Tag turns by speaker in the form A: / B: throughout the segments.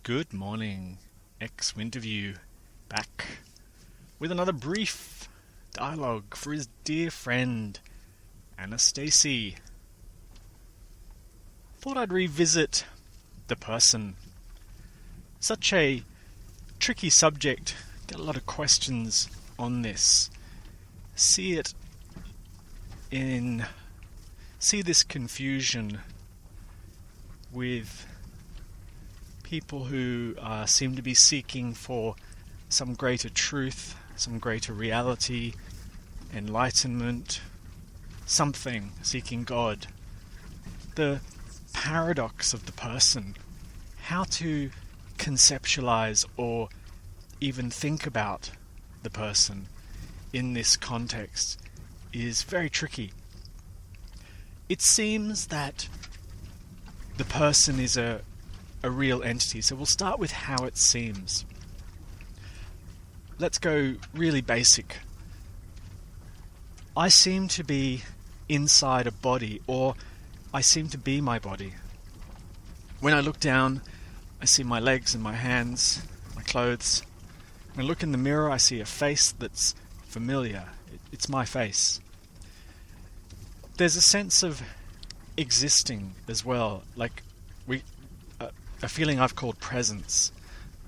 A: Good morning, ex-Winterview, back with another brief dialogue for his dear friend, Annastacey. Thought I'd revisit the person. Such a tricky subject, get a lot of questions on this. See this confusion with people who seem to be seeking for some greater truth, some greater reality, enlightenment, something, seeking God. The paradox of the person, how to conceptualize or even think about the person in this context is very tricky. It seems that the person is a real entity, so we'll start with how it seems. Let's go really basic. I seem to be inside a body, or I seem to be my body. When I look down, I see my legs and my hands, my clothes. When I look in the mirror, I see a face that's familiar. It's my face. There's a sense of existing as well, like a feeling I've called presence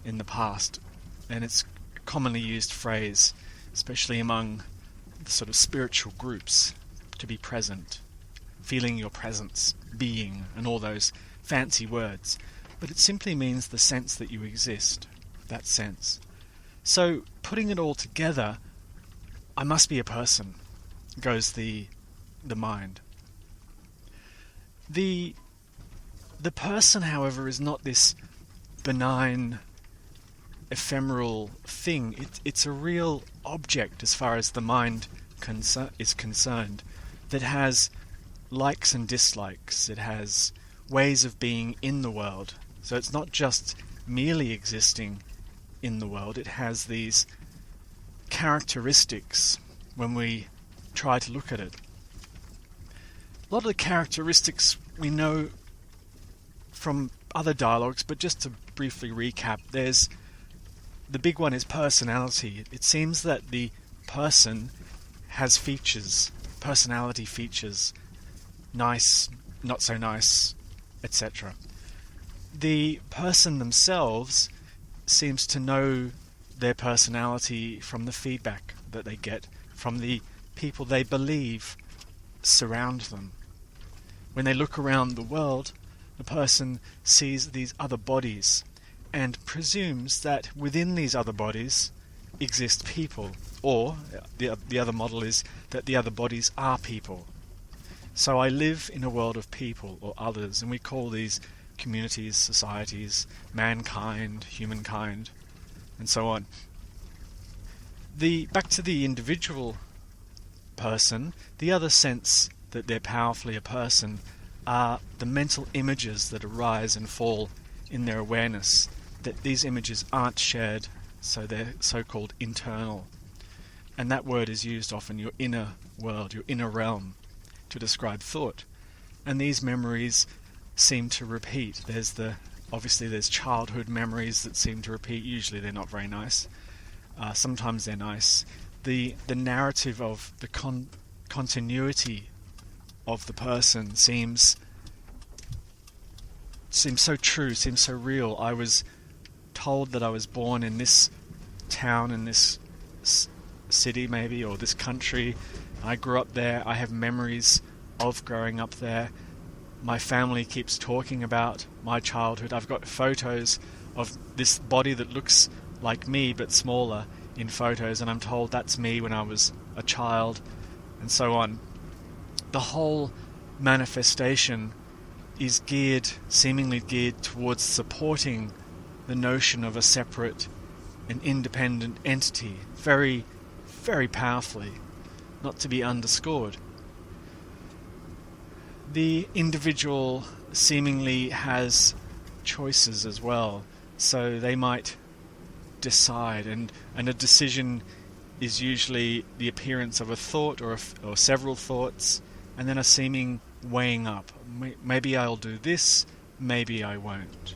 A: in the past, and it's a commonly used phrase, especially among the sort of spiritual groups, to be present, feeling your presence, being, and all those fancy words. But it simply means the sense that you exist, that sense. So, putting it all together, I must be a person, goes the mind. The person, however, is not this benign, ephemeral thing. It's a real object as far as the mind is concerned, that has likes and dislikes. It has ways of being in the world. So it's not just merely existing in the world. It has these characteristics when we try to look at it. A lot of the characteristics we know from other dialogues, but just to briefly recap, the big one is personality. It seems that the person has features, personality features, nice, not so nice, etc. The person themselves seems to know their personality from the feedback that they get from the people they believe surround them. When they look around the world, the person sees these other bodies and presumes that within these other bodies exist people, or the other model is that the other bodies are people. So I live in a world of people or others, and we call these communities, societies, mankind, humankind, and so on. Back to the individual person, the other sense that they're powerfully a person are the mental images that arise and fall in their awareness, that these images aren't shared, so they're so-called internal. And that word is used often, your inner world, your inner realm, to describe thought. And these memories seem to repeat. Obviously there's childhood memories that seem to repeat. Usually they're not very nice. Sometimes they're nice. The narrative of the continuity of the person seems so true, seems so real. I was told that I was born in this town, in this city maybe, or this country. I grew up there. I have memories of growing up there. My family keeps talking about my childhood. I've got photos of this body that looks like me but smaller in photos, and I'm told that's me when I was a child, and so on. The whole manifestation is seemingly geared towards supporting the notion of a separate and independent entity, very, very powerfully, not to be underscored. The individual seemingly has choices as well, so they might decide, and a decision is usually the appearance of a thought or several thoughts, and then a seeming weighing up. Maybe I'll do this, maybe I won't.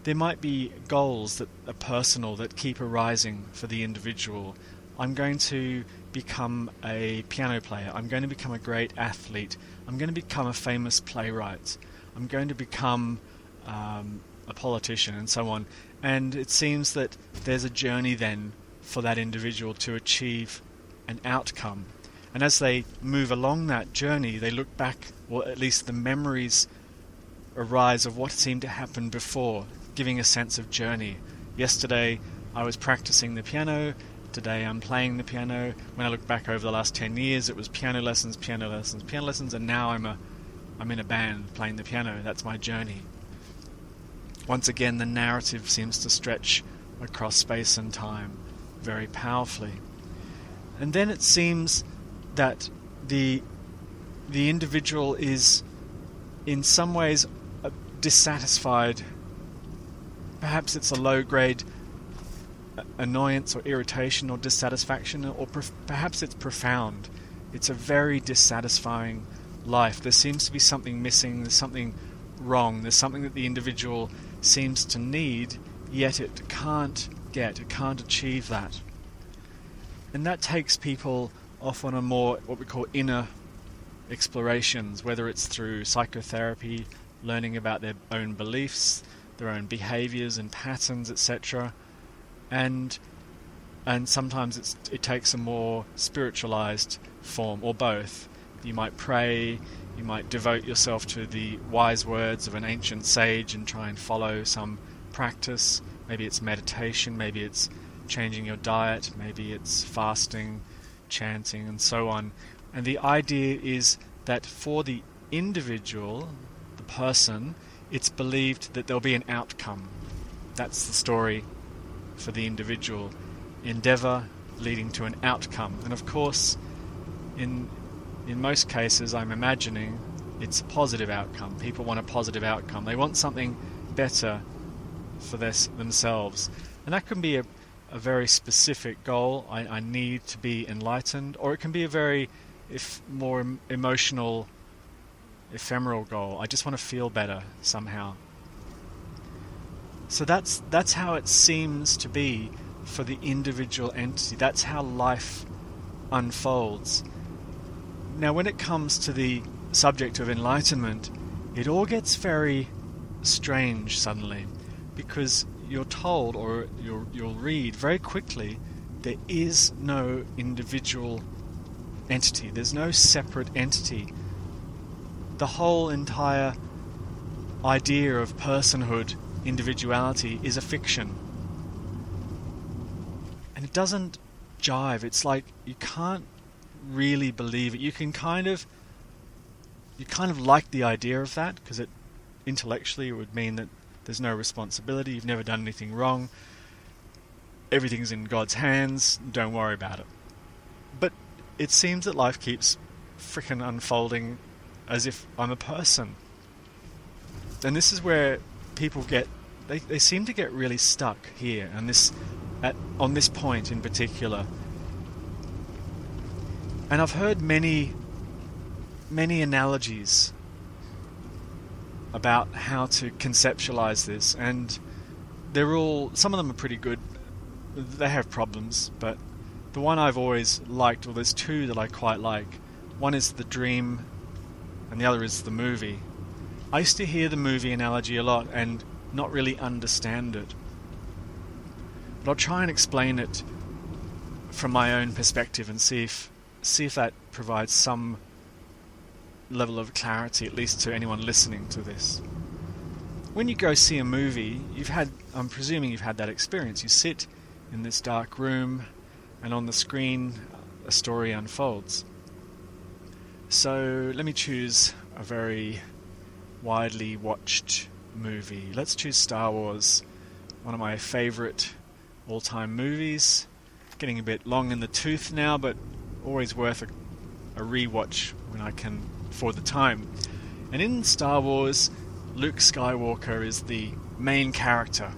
A: there might be goals that are personal that keep arising for the individual. I'm going to become a piano player. I'm going to become a great athlete. I'm going to become a famous playwright. I'm going to become a politician, and so on. And it seems that there's a journey then for that individual to achieve an outcome. And as they move along that journey, they look back, or at least the memories arise of what seemed to happen before, giving a sense of journey. Yesterday I was practicing the piano, today I'm playing the piano. When I look back over the last 10 years, it was piano lessons, and now I'm in a band playing the piano. That's my journey. Once again, the narrative seems to stretch across space and time very powerfully. And then it seems that the individual is in some ways dissatisfied. Perhaps it's a low-grade annoyance or irritation or dissatisfaction, or perhaps it's profound. It's a very dissatisfying life. There seems to be something missing, there's something wrong, there's something that the individual seems to need, yet it can't achieve that. And that takes people off on a more, what we call, inner explorations, whether it's through psychotherapy, learning about their own beliefs, their own behaviors and patterns, etc. And sometimes it takes a more spiritualized form, or both. You might pray, you might devote yourself to the wise words of an ancient sage and try and follow some practice. Maybe it's meditation, maybe it's changing your diet, maybe it's fasting, chanting, and so on. And the idea is that for the individual, the person, it's believed that there'll be an outcome. That's the story for the individual. Endeavour leading to an outcome. And of course, in most cases, I'm imagining it's a positive outcome. People want a positive outcome. They want something better for themselves. And that can be a very specific goal. I need to be enlightened. Or it can be a very more emotional, ephemeral goal. I just want to feel better somehow. So that's how it seems to be for the individual entity. That's how life unfolds. Now, when it comes to the subject of enlightenment, it all gets very strange suddenly, because you're told, or you'll read very quickly, there is no individual entity. There's no separate entity. The whole entire idea of personhood, individuality, is a fiction. And it doesn't jive. It's like you can't really believe it. You kind of like the idea of that, because intellectually it would mean that there's no responsibility, you've never done anything wrong, everything's in God's hands, don't worry about it. But it seems that life keeps frickin' unfolding as if I'm a person. And this is where people they seem to get really stuck here, and on this point in particular. And I've heard many analogies about how to conceptualize this, and some of them are pretty good. They have problems, but the one I've always liked, or there's two that I quite like. One is the dream, and the other is the movie. I used to hear the movie analogy a lot and not really understand it. But I'll try and explain it from my own perspective and see if that provides some level of clarity, at least to anyone listening to this. When you go see a movie, I'm presuming you've had that experience. You sit in this dark room, and on the screen a story unfolds. So let me choose a very widely watched movie. Let's choose Star Wars, one of my favourite all-time movies. Getting a bit long in the tooth now, but always worth a rewatch when I can afford the time. And in Star Wars, Luke Skywalker is the main character.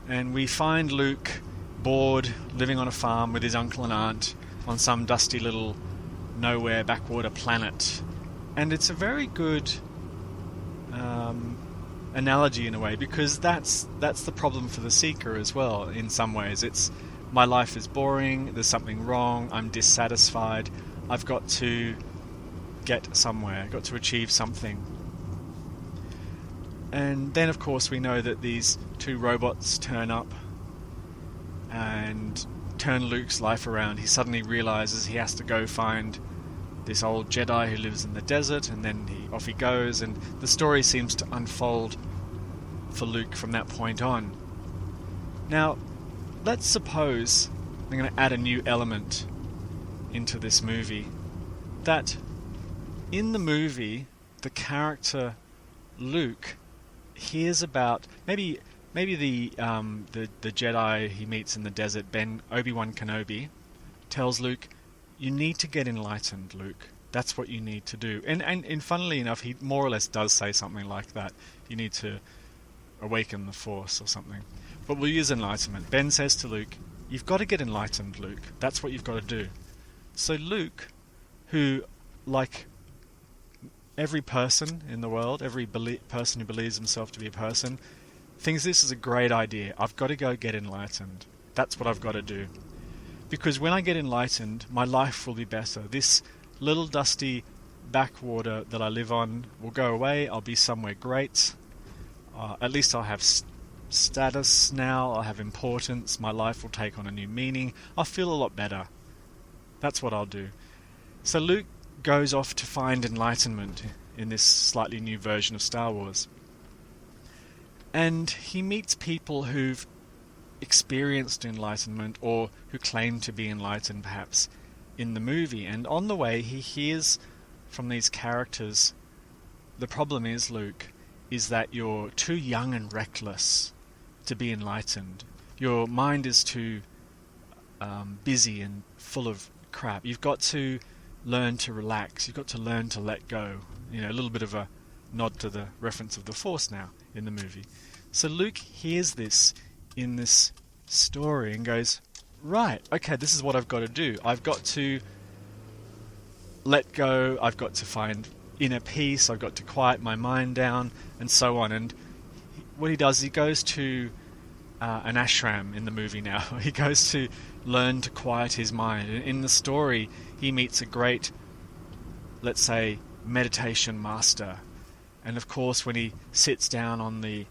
A: And we find Luke bored, living on a farm with his uncle and aunt on some dusty little nowhere backwater planet. And it's a very good analogy in a way, because that's the problem for the seeker as well. In some ways, it's my life is boring. There's something wrong. I'm dissatisfied. I've got to get somewhere. I've got to achieve something. And then, of course, we know that these two robots turn up and turn Luke's life around. He suddenly realizes he has to go find this old Jedi who lives in the desert, and then off he goes, and the story seems to unfold for Luke from that point on. Now, let's suppose, I'm going to add a new element into this movie, that in the movie, the character Luke hears about maybe the Jedi he meets in the desert, Obi-Wan Kenobi, tells Luke, you need to get enlightened, Luke. That's what you need to do. And funnily enough, he more or less does say something like that. You need to awaken the Force or something. But we'll use enlightenment. Ben says to Luke, you've got to get enlightened, Luke. That's what you've got to do. So Luke, who, like every person in the world, every person who believes himself to be a person, thinks this is a great idea. I've got to go get enlightened. That's what I've got to do. Because when I get enlightened, my life will be better. This little dusty backwater that I live on will go away. I'll be somewhere great. At least I'll have status now. I'll have importance. My life will take on a new meaning. I'll feel a lot better. That's what I'll do. So Luke goes off to find enlightenment in this slightly new version of Star Wars. And he meets people who've experienced enlightenment, or who claim to be enlightened perhaps, in the movie. And on the way he hears from these characters, the problem is, Luke, is that you're too young and reckless to be enlightened. Your mind is too busy and full of crap. You've got to learn to relax. You've got to learn to let go. You know, a little bit of a nod to the reference of the Force now in the movie. So Luke hears this in this story and goes, right, okay, this is what I've got to do. I've got to let go. I've got to find inner peace. I've got to quiet my mind down, and so on. And what he does, he goes to an ashram in the movie now. He goes to learn to quiet his mind. In the story, he meets a great, let's say, meditation master. And of course, when he sits down on the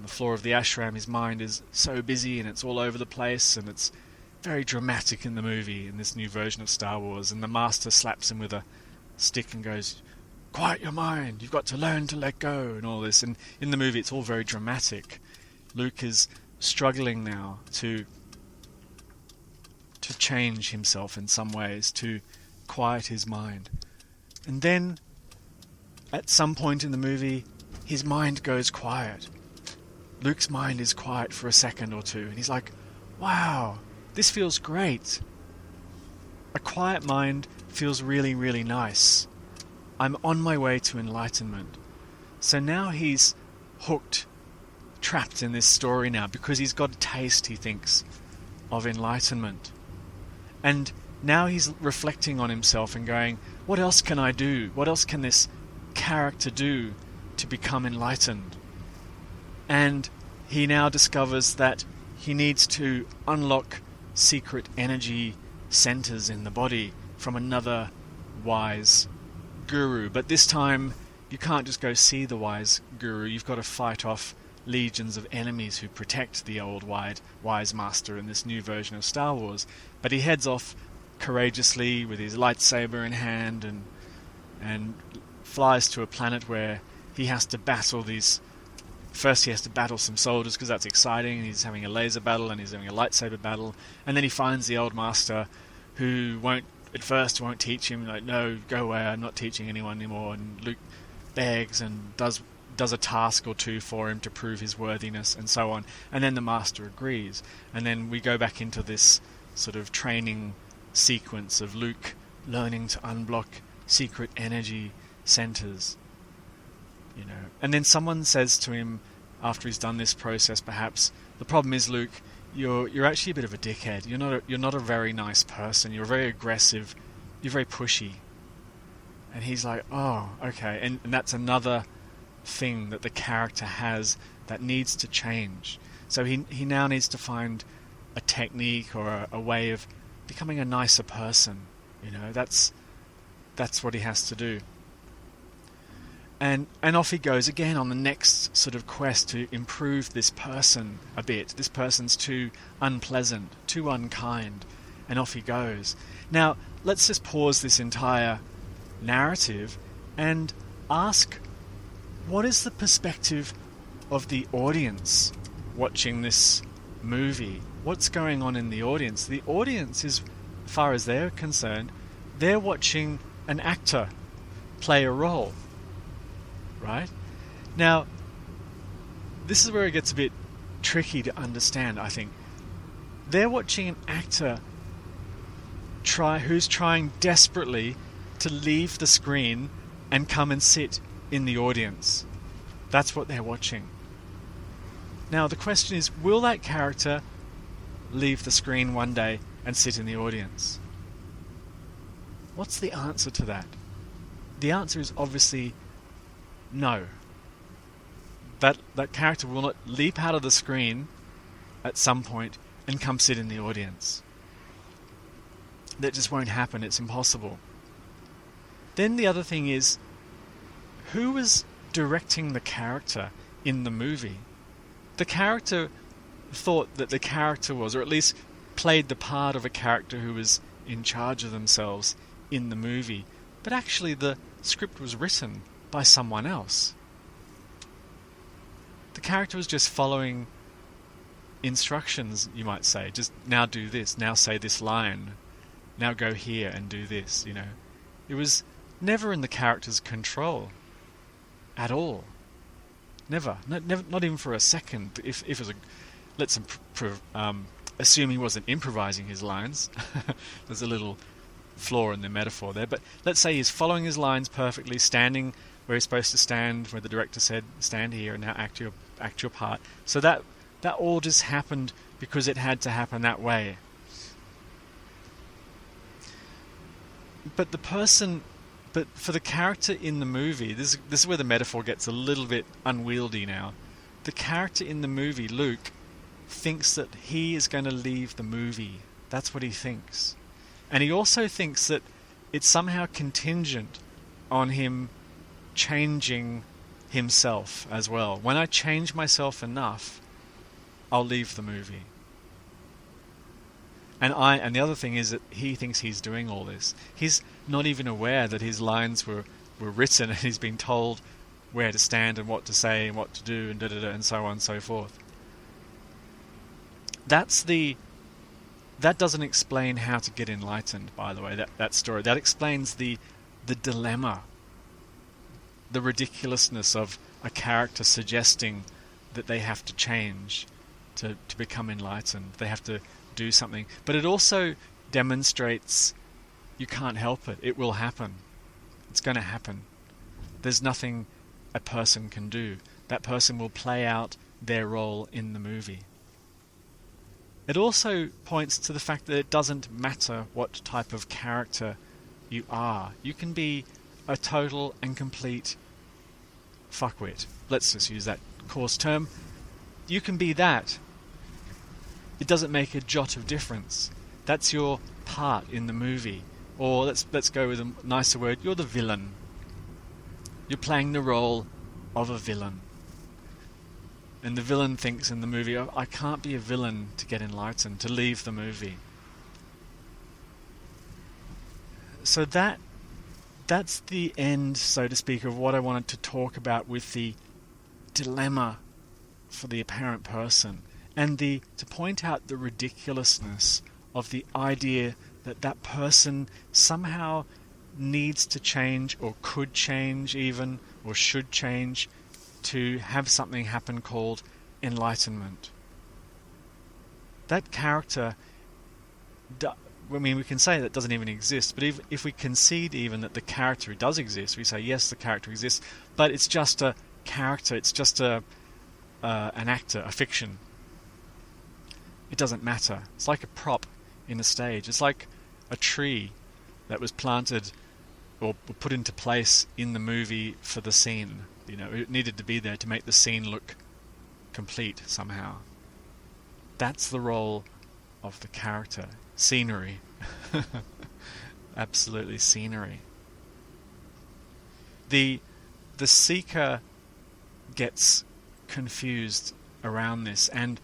A: floor of the ashram, his mind is so busy and it's all over the place, and it's very dramatic in the movie, in this new version of Star Wars. And the master slaps him with a stick and goes, quiet your mind, you've got to learn to let go, and all this. And in the movie, it's all very dramatic. Luke is struggling now to change himself in some ways, to quiet his mind. And then, at some point in the movie, his mind goes quiet. Luke's mind is quiet for a second or two, and he's like, wow, this feels great. A quiet mind feels really, really nice. I'm on my way to enlightenment. So now he's hooked, trapped in this story now, because he's got a taste, he thinks, of enlightenment. And now he's reflecting on himself and going, what else can I do? What else can this character do to become enlightened? And he now discovers that he needs to unlock secret energy centers in the body from another wise guru. But this time, you can't just go see the wise guru. You've got to fight off legions of enemies who protect the old wise master in this new version of Star Wars. But he heads off courageously with his lightsaber in hand and flies to a planet where he has to battle these... First he has to battle some soldiers because that's exciting, and he's having a laser battle and he's having a lightsaber battle, and then he finds the old master who won't teach him, like, no, go away, I'm not teaching anyone anymore. And Luke begs and does a task or two for him to prove his worthiness and so on, and then the master agrees. And then we go back into this sort of training sequence of Luke learning to unblock secret energy centers, you know. And then someone says to him after he's done this process, perhaps, the problem is, Luke, you're actually a bit of a dickhead. You're not a very nice person. You're very aggressive. You're very pushy. And he's like, oh, okay. And that's another thing that the character has that needs to change. So he now needs to find a technique or a way of becoming a nicer person. That's what he has to do. And off he goes again on the next sort of quest to improve this person a bit. This person's too unpleasant, too unkind, and off he goes. Now, let's just pause this entire narrative and ask, what is the perspective of the audience watching this movie? What's going on in the audience? The audience is, as far as they're concerned, they're watching an actor play a role. Right? Now, this is where it gets a bit tricky to understand, I think. They're watching an actor who's trying desperately to leave the screen and come and sit in the audience. That's what they're watching. Now, the question is, will that character leave the screen one day and sit in the audience? What's the answer to that? The answer is obviously no. That character will not leap out of the screen at some point and come sit in the audience. That just won't happen. It's impossible. Then the other thing is, who was directing the character in the movie? The character thought that the character was, or at least played the part of a character who was in charge of themselves in the movie. But actually the script was written by someone else. The character was just following instructions, you might say. Just now do this, now say this line, now go here and do this, It was never in the character's control at all. Never. Not even for a second. If it was let's assume he wasn't improvising his lines. There's a little flaw in the metaphor there, but let's say he's following his lines perfectly, standing where he's supposed to stand, where the director said stand here and now act your part. So that all just happened because it had to happen that way. But for the character in the movie, this is where the metaphor gets a little bit unwieldy now. The character in the movie, Luke, thinks that he is going to leave the movie. That's what he thinks. And he also thinks that it's somehow contingent on him changing himself as well. When I change myself enough, I'll leave the movie. And the other thing is that he thinks he's doing all this. He's not even aware that his lines were written and he's been told where to stand and what to say and what to do and da-da-da and so on and so forth. That doesn't explain how to get enlightened, by the way, that story. That explains the dilemma, the ridiculousness of a character suggesting that they have to change to become enlightened. They have to do something. But it also demonstrates you can't help it. It will happen. It's going to happen. There's nothing a person can do. That person will play out their role in the movie. It also points to the fact that it doesn't matter what type of character you are. You can be a total and complete fuckwit. Let's just use that coarse term. You can be that. It doesn't make a jot of difference. That's your part in the movie. Or let's go with a nicer word. You're the villain. You're playing the role of a villain. And the villain thinks in the movie, oh, I can't be a villain to get enlightened, to leave the movie. So that's the end, so to speak, of what I wanted to talk about with the dilemma for the apparent person, and to point out the ridiculousness of the idea that that person somehow needs to change, or could change even, or should change, to have something happen called enlightenment. That character, we can say that doesn't even exist, but if we concede even that the character does exist, we say yes, the character exists, but it's just a character, it's just an actor, a fiction. It doesn't matter. It's like a prop in a stage. It's like a tree that was planted or put into place in the movie for the scene. It needed to be there to make the scene look complete somehow. That's the role of the character. Scenery. Absolutely scenery. The seeker gets confused around this and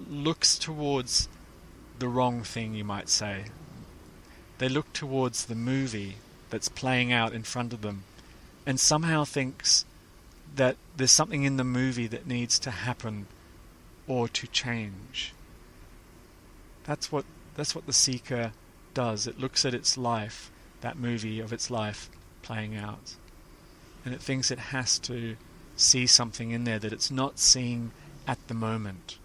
A: looks towards the wrong thing, you might say. They look towards the movie that's playing out in front of them and somehow thinks that there's something in the movie that needs to happen or to change. That's what the seeker does. It looks at its life, that movie of its life playing out, and it thinks it has to see something in there that it's not seeing at the moment.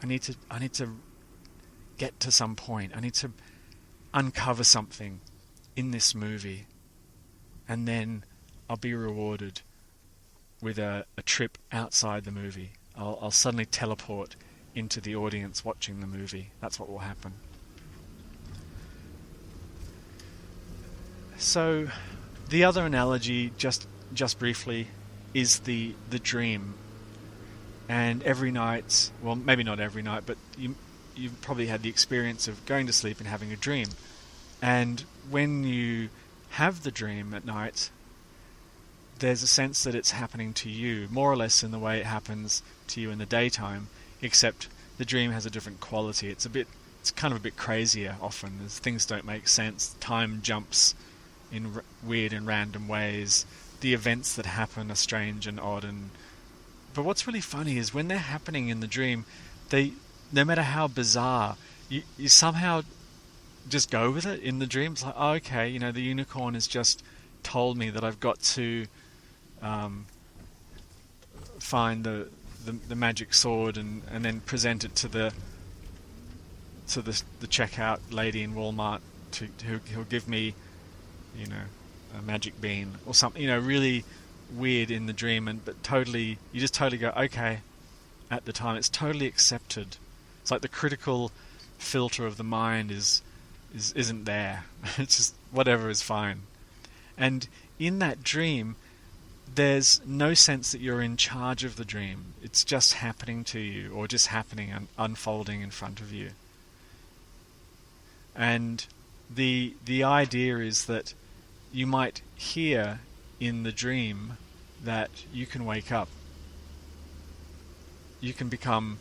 A: I need to get to some point. I need to uncover something in this movie, and then I'll be rewarded with a trip outside the movie. I'll suddenly teleport into the audience watching the movie. That's what will happen. So, the other analogy, just briefly, is the dream. And every night, well, maybe not every night, but you've probably had the experience of going to sleep and having a dream. And when you have the dream at night, there's a sense that it's happening to you, more or less in the way it happens to you in the daytime, except the dream has a different quality. It's kind of a bit crazier often, as things don't make sense. Time jumps in weird and random ways. The events that happen are strange and odd. But what's really funny is when they're happening in the dream, no matter how bizarre, you somehow just go with it in the dream. It's like, oh, okay, the unicorn has just told me that I've got to find the magic sword and then present it to the checkout lady in Walmart who'll give me a magic bean or something, really weird in the dream, but totally, you just totally go, okay, at the time it's totally accepted. It's like the critical filter of the mind isn't there. It's just whatever is fine. And in that dream, there's no sense that you're in charge of the dream. It's just happening to you, or just happening and unfolding in front of you. And the idea is that you might hear in the dream that you can wake up. You can become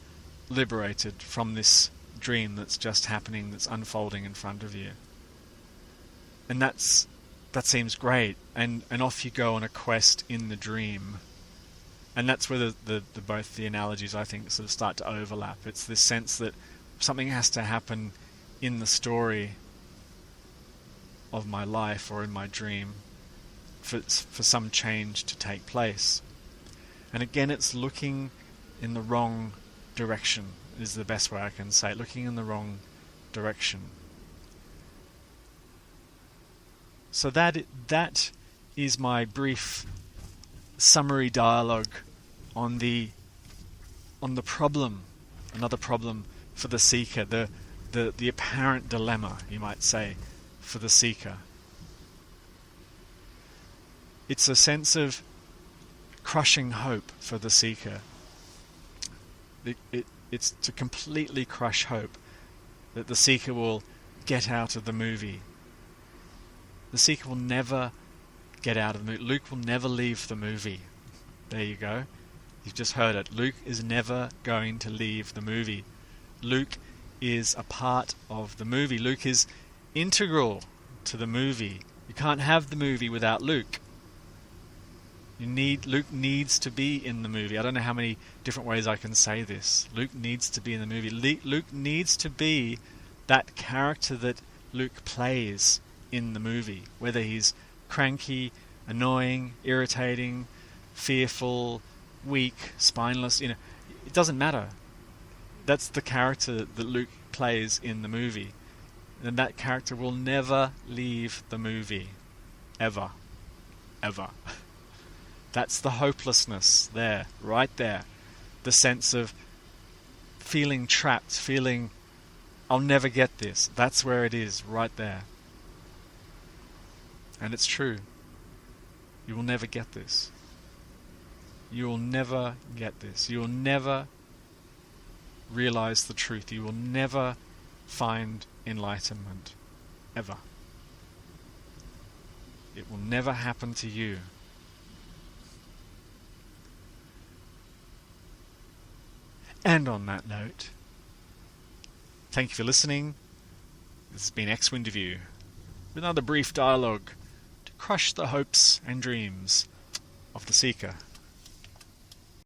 A: liberated from this dream that's just happening, that's unfolding in front of you. And that seems great, and off you go on a quest in the dream. And that's where the both the analogies, I think, sort of start to overlap. It's this sense that something has to happen in the story of my life or in my dream for some change to take place. And again, it's looking in the wrong direction is the best way I can say it. Looking in the wrong direction. So that is my brief summary dialogue on the problem, another problem for the seeker, the apparent dilemma, you might say, for the seeker. It's a sense of crushing hope for the seeker. It's to completely crush hope that the seeker will get out of the movie. The seeker will never get out of the movie. Luke will never leave the movie. There you go. You've just heard it. Luke is never going to leave the movie. Luke is a part of the movie. Luke is integral to the movie. You can't have the movie without Luke. Luke needs to be in the movie. I don't know how many different ways I can say this. Luke needs to be in the movie. Luke needs to be that character that Luke plays in the movie. Whether he's cranky, annoying, irritating, fearful, weak, spineless, it doesn't matter. That's the character that Luke plays in the movie. And that character will never leave the movie. Ever. Ever. That's the hopelessness there, right there. The sense of feeling trapped, feeling, I'll never get this. That's where it is, right there. And it's true. You will never get this. You will never get this. You will never realize the truth. You will never find enlightenment. Ever. It will never happen to you. And on that note, thank you for listening. This has been Winterview, with another brief dialogue to crush the hopes and dreams of the seeker.